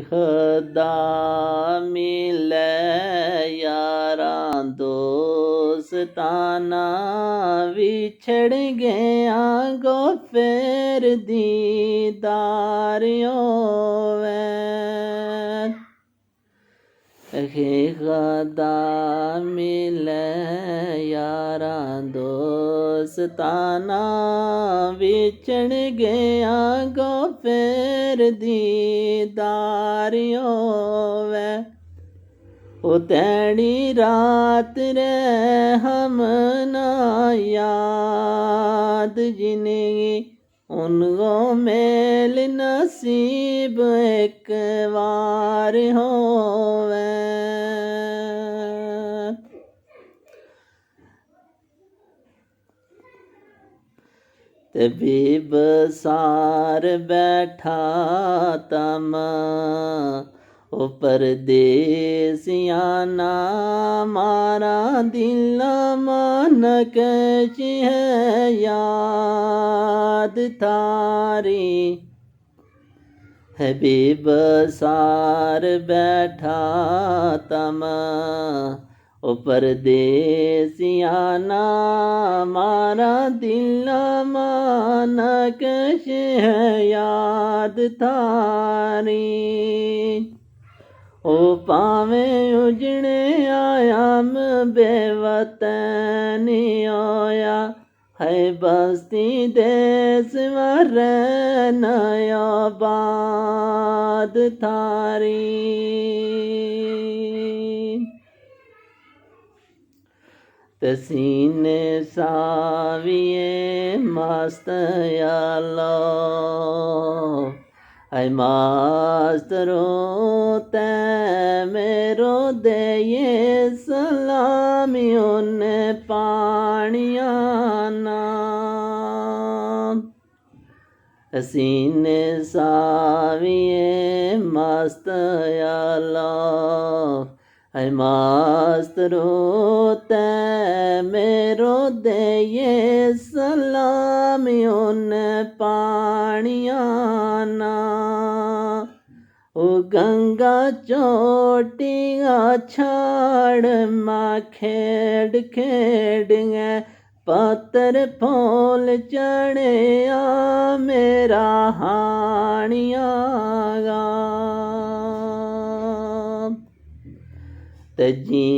ਖੁਦਾ ਮਿਲੇ ਯਾਰਾਂ ਦੋਸਤਾਂ ਨਾਲ ਵਿਛੜ ਗਿਆ ਗੋ ਫੇਰ ਦੀਦਾਰ ਹੋਵੇ। ਖੁਦਾ ਮਿਲੇ ਯਾਰਾਂ ਦੋਸਤਾਂ ਨਾਲ ਵਿਛੜ ਗਿਆ ਗੋ ਫੇਰ ਦੀਦਾਰ ਹੋਵੇ। ਉਹ ਤੈੜੀ ਰਾਤ ਰਹਿਮ ਨਾ याद जिंदगी उनको मेल नसीब एक बार होवे। तबीब सार बैठा तमा ओ परदेसिया ना मारा दिल मानक है याद थारी। हबीब सार बैठा तमा ओ परदेसिया ना मारा दिल मानक है याद थारी। ओ भावें उजड़े आयाम बेवतन होया है बस्ती देस नया बाद थारी। तसीने साविए मस्त यालो ऐ मास्तरो तै मेरो दे ये सलामी उन्ने पानिया नाम। सीने साविए मस्त यालो ऐ मास्तरो तै मेरो दे ये सलामी उन्ने पानिया ना। ओ गंगा चोटिया छाड़ मा खेड़ खेड़ पत्थर फूल चढ़े मेरा हानिया गा। तजी